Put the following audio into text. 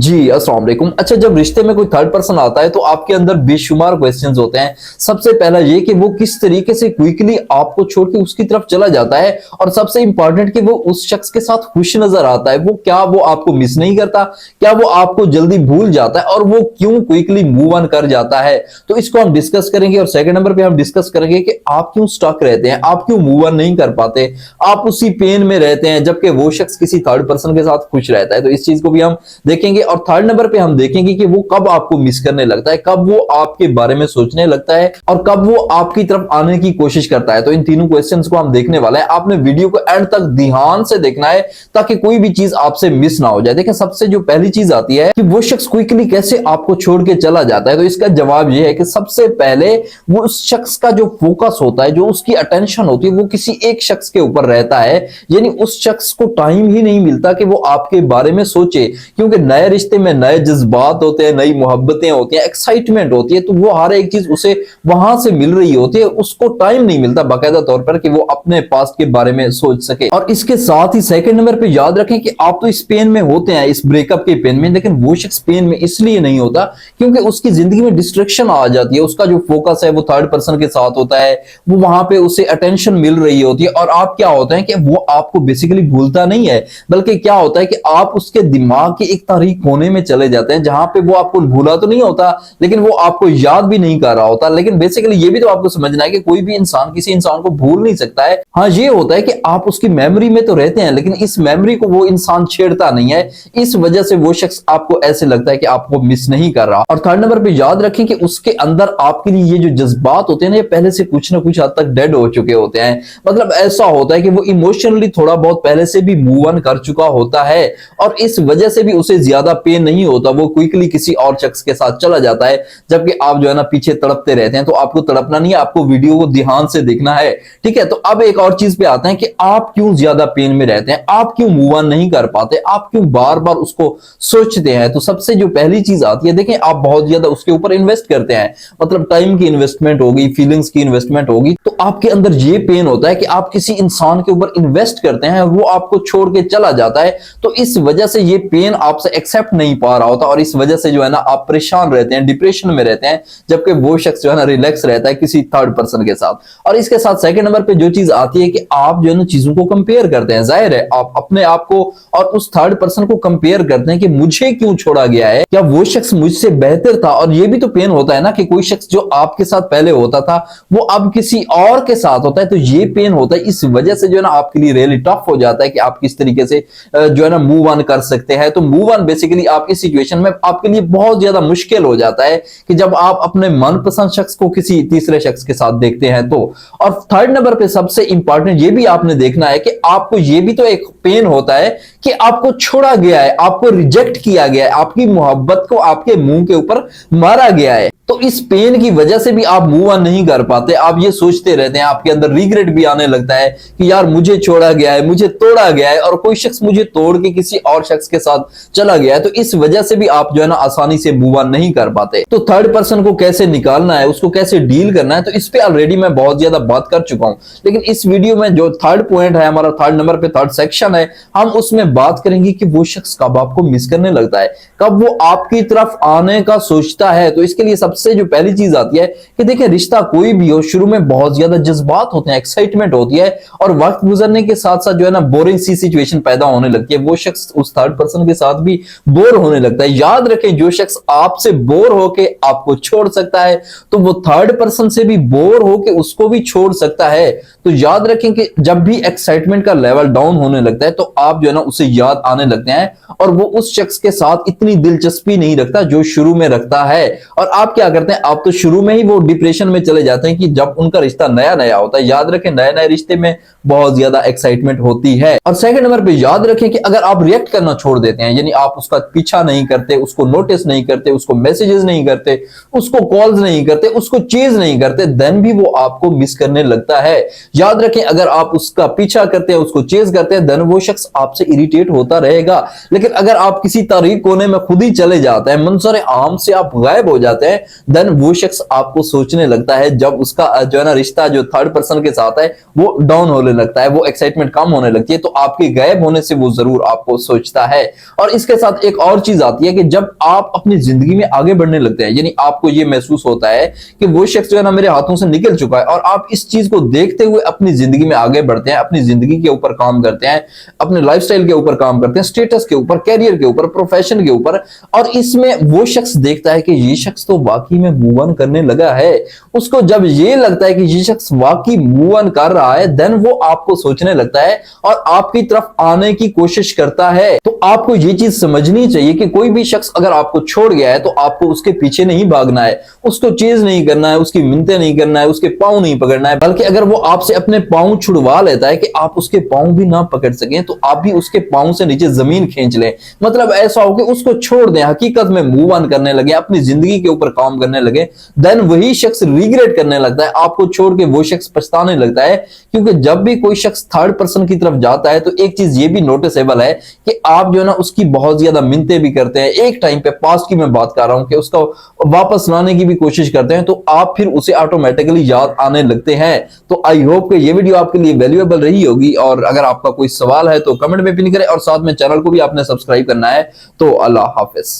जी अस्सलाम वालेकुम। अच्छा, जब रिश्ते में कोई थर्ड पर्सन आता है तो आपके अंदर बेशुमार क्वेश्चंस होते हैं। सबसे पहला ये कि वो किस तरीके से क्विकली आपको छोड़ के उसकी तरफ चला जाता है, और सबसे इंपॉर्टेंट कि वो उस शख्स के साथ खुश नजर आता है। वो आपको मिस नहीं करता, क्या वो आपको जल्दी भूल जाता है, और वो क्यों क्विकली मूव ऑन कर जाता है, तो इसको हम डिस्कस करेंगे। और सेकंड नंबर पे हम डिस्कस करेंगे कि आप क्यों स्टक रहते हैं, आप क्यों मूव ऑन नहीं कर पाते, आप उसी पेन में रहते हैं जबकि वो शख्स किसी थर्ड पर्सन के साथ खुश रहता है। तो इस चीज को भी हम देखेंगे। और थर्ड नंबर पे हम देखेंगे कि वो कब आपको मिस करने लगता है, कब वो आपके बारे में सोचने लगता है, और कब वो आपकी तरफ आने की कोशिश करता है। तो इन तीनों क्वेश्चंस को हम देखने वाले हैं। आपने वीडियो को एंड तक ध्यान से देखना है ताकि कोई भी चीज आपसे मिस ना हो जाए। देखिए, सबसे जो पहली चीज आती है कि वो शख्स क्विकली कैसे आपको छोड़ के चला जाता है, तो इसका जवाब यह है कि सबसे पहले वो उस शख्स का जो फोकस होता है, जो उसकी अटेंशन होती है, वो किसी एक शख्स के ऊपर रहता है। यानी उस शख्स को टाइम ही नहीं मिलता कि वो आपके बारे में सोचे, क्योंकि नए रिश्ते में नए जज्बात होते हैं, नई मोहब्बतें होती हैं, एक्साइटमेंट होती है, तो वो हर एक चीज उसे वहां से मिल रही होती है। उसको टाइम नहीं मिलता बाकायदा तौर पर कि वो अपने पास्ट के बारे में सोच सके। और इसके साथ ही सेकंड नंबर पे याद रखें कि आप तो इस पेन में होते हैं, इस ब्रेकअप के पेन में, लेकिन वो शख्स पेन में इसलिए नहीं होता क्योंकि उसकी जिंदगी में डिस्ट्रैक्शन आ जाती है। उसका जो फोकस है वो थर्ड पर्सन के साथ होता है, वो वहां पे उसे अटेंशन मिल रही होती है। और आप क्या होता है कि वो आपको बेसिकली भूलता नहीं है, बल्कि क्या होता है कि आप उसके दिमाग के एक तारीख कोने में चले जाते हैं जहां पे वो आपको भूला तो नहीं होता, लेकिन वो आपको याद भी नहीं कर रहा होता। लेकिन बेसिकली ये भी तो आपको समझना है कि कोई भी इंसान किसी इंसान को भूल नहीं सकता है। हाँ, ये होता है कि आप उसकी मेमोरी में तो रहते हैं, लेकिन इस मेमोरी को वो इंसान छेड़ता नहीं है। इस वजह से वो शख्स आपको ऐसे लगता है कि आपको मिस नहीं कर रहा। और थर्ड नंबर पे याद रखें कि उसके अंदर आपके लिए ये जो जज्बात होते हैं ना, ये पहले से कुछ ना कुछ हद तक डेड हो चुके होते हैं। मतलब ऐसा होता है कि वो इमोशनली थोड़ा बहुत पहले से भी मूव ऑन कर चुका होता है, और इस वजह से भी उसे ज्यादा पेन नहीं होता। वो क्विकली किसी और शख्स के साथ चला जाता है, जबकि आप जो है ना पीछे तड़पते रहते हैं। तो आपको तड़पना नहीं है, आपको वीडियो को ध्यान से देखना है, ठीक है। तो अब एक और चीज पे आते हैं कि आप क्यों ज्यादा पेन में रहते हैं, आप क्यों मूव ऑन नहीं कर पाते, आप क्यों बार बार उसको सोचते हैं। तो सबसे जो पहली चीज आती है, देखें, आप बहुत ज्यादा उसके ऊपर इन्वेस्ट करते हैं, मतलब टाइम की इन्वेस्टमेंट होगी, फीलिंग्स की इन्वेस्टमेंट होगी। तो आपके अंदर ये पेन होता है कि आप किसी इंसान के ऊपर इन्वेस्ट करते हैं, वो आपको छोड़ के चला जाता है। तो इस वजह से ये पेन आपसे एक्सेप्ट नहीं पा रहा होता, और इस वजह से जो है ना आप परेशान रहते हैं, डिप्रेशन में रहते हैं, जबकि वो शख्स जो है ना रिलैक्स रहता है किसी थर्ड पर्सन के साथ। और इसके साथ सेकंड नंबर पे जो चीज आती है कि आप जो है ना चीजों को कंपेयर करते हैं। जाहिर है आप अपने आप को और उस थर्ड पर्सन को कंपेयर करते हैं कि मुझे क्यों छोड़ा गया है, क्या वो शख्स मुझसे बेहतर था। और ये भी तो पेन होता है ना कि कोई शख्स जो आपके साथ पहले होता था वो अब किसी और के साथ होता है, तो ये पेन होता है। इस वजह से जो है ना आपके लिए रियली टफ हो जाता है कि आप किस तरीके से जो है ना मूव ऑन कर सकते हैं। तो मूव ऑन बेसिकली आपकी सिचुएशन में आपके लिए बहुत ज्यादा मुश्किल हो जाता है कि जब आप अपने मनपसंद शख्स को किसी तीसरे शख्स के साथ देखते हैं तो। और थर्ड नंबर पे सबसे इंपॉर्टेंट ये भी आपने देखना है कि आपको ये भी तो एक पेन होता है कि आपको छोड़ा गया है, आपको रिजेक्ट किया गया है, आपकी मोहब्बत को आपके मुंह के ऊपर मारा गया है। तो इस पेन की वजह से भी आप मूव ऑन नहीं कर पाते, आप ये सोचते रहते हैं, आपके अंदर रिग्रेट भी आने लगता है कि यार मुझे छोड़ा गया है, मुझे तोड़ा गया है, और कोई शख्स मुझे तोड़ के किसी और शख्स के साथ चला गया है। तो इस वजह से भी आप जो है ना आसानी से मूव ऑन नहीं कर पाते। तो थर्ड पर्सन को कैसे निकालना है, उसको कैसे डील करना है, तो इस पे ऑलरेडी मैं बहुत ज्यादा बात कर चुका हूं। लेकिन इस वीडियो में जो थर्ड पॉइंट है, हमारा थर्ड नंबर पे थर्ड सेक्शन है, हम उसमें बात करेंगे कि वो शख्स कब आपको मिस करने लगता है, कब वो आपकी तरफ आने का सोचता है। तो इसके लिए सबसे जो पहली चीज आती है कि देखिए, रिश्ता कोई भी हो, शुरू में बहुत ज्यादा जज्बात होते हैं, एक्साइटमेंट होती है, और वक्त गुजरने के साथ साथ जो है ना बोरिंग सी सिचुएशन पैदा होने लगती है। वो शख्स उस थर्ड पर्सन के साथ भी बोर होने लगता है। याद रखें, जो शख्स आपसे बोर होके आपको छोड़ सकता है, तो वो थर्ड पर्सन से भी बोर होके उसको भी छोड़ सकता है। तो याद रखें कि जब भी एक्साइटमेंट का लेवल डाउन होने लगता है, तो आप जो है ना उसे याद आने लगते हैं, और वो उस शख्स के साथ इतनी दिलचस्पी नहीं रखता जो शुरू में रखता है। और आप क्या करते हैं, आप तो शुरू में ही वो डिप्रेशन में चले जाते हैं कि जब उनका रिश्ता नया नया होता है। याद रखें, नए नए रिश्ते में बहुत ज्यादा एक्साइटमेंट होती है। और सेकंड नंबर पे याद रखें कि अगर आप रिएक्ट करना छोड़ देते हैं, यानी आप उसका पीछा नहीं करते, उसको नोटिस नहीं करते, उसको मैसेजेस नहीं करते, उसको कॉल्स नहीं करते, उसको चेज नहीं करते, देन भी वो आपको मिस करने लगता है। याद रखें, अगर आप उसका पीछा करते हैं, उसको चेज करते हैं, देन वो शख्स आपसे इरिटेट होता रहेगा। लेकिन अगर आप किसी तारीख कोने में खुद ही चले जाते हैं, मंजर आम से आप गायब हो जाते हैं, देन वो शख्स आपको सोचने लगता है, जब उसका जो है ना रिश्ता जो थर्ड पर्सन के साथ है वो डाउन होने लगता है, वो एक्साइटमेंट कम होने लगती है, तो आपके गायब होने से वो जरूर आपको सोचता है। और इसके साथ एक और चीज आती है कि जब आप अपनी जिंदगी में आगे बढ़ने लगते हैं, यानी आपको ये महसूस होता है कि वो शख्स जो है ना मेरे हाथों से निकल चुका है, और आप इस चीज को देखते हुए अपनी जिंदगी में आगे बढ़ते हैं, अपनी जिंदगी के ऊपर काम करते हैं, अपने लाइफस्टाइल के ऊपर काम करते हैं, स्टेटस के ऊपर, कैरियर के ऊपर, प्रोफेशन के ऊपर, और इसमें वो शख्स देखता है कि ये शख्स तो वाकई में मूव ऑन करने लगा है। उसको जब ये लगता है कि ये शख्स वाकई मूव ऑन कर रहा है, देन वो आपको सोचने लगता है और आपकी तरफ आने की कोशिश करता है। तो आपको ये चीज समझनी चाहिए कि कोई भी शख्स अगर आपको छोड़ गया है तो आपको उसके पीछे नहीं भागना है, उसको चेज नहीं करना है, उसकी मिन्नतें नहीं करना है, उसके पांव नहीं पकड़ना है, बल्कि अगर वो आपसे अपने पांव छुड़वा लेता है कि आप उसके पांव भी ना पकड़ सकें, तो आप भी उसके पांव से नीचे जमीन खींच लें। मतलब ऐसा हो कि उसको छोड़ दें, हकीकत में मूव ऑन करने लगे, अपनी जिंदगी के ऊपर काम करने लगे। देन वही शख्स रिग्रेट करने लगता है, आपको छोड़ के वो शख्स पछताने लगता है। क्योंकि जब भी कोई शख्स थर्ड पर्सन की तरफ जाता है तो एक चीज ये भी नोटिसेबल है कि आप जो है ना उसकी बहुत ज्यादा मिन्नतें भी करते हैं, एक टाइम पे, पास्ट की मैं बात कर रहा हूं, कि उसका वापस लाने की भी कोशिश करते हैं, तो आप फिर उसे ऑटोमेटिकली याद आने लगते हैं। तो आई होप कि ये वीडियो आपके लिए वैल्यूएबल रही होगी, और अगर आपका कोई सवाल है तो कमेंट में पिन करें, और साथ में चैनल को भी आपने सब्सक्राइब करना है। तो अल्लाह हाफिज।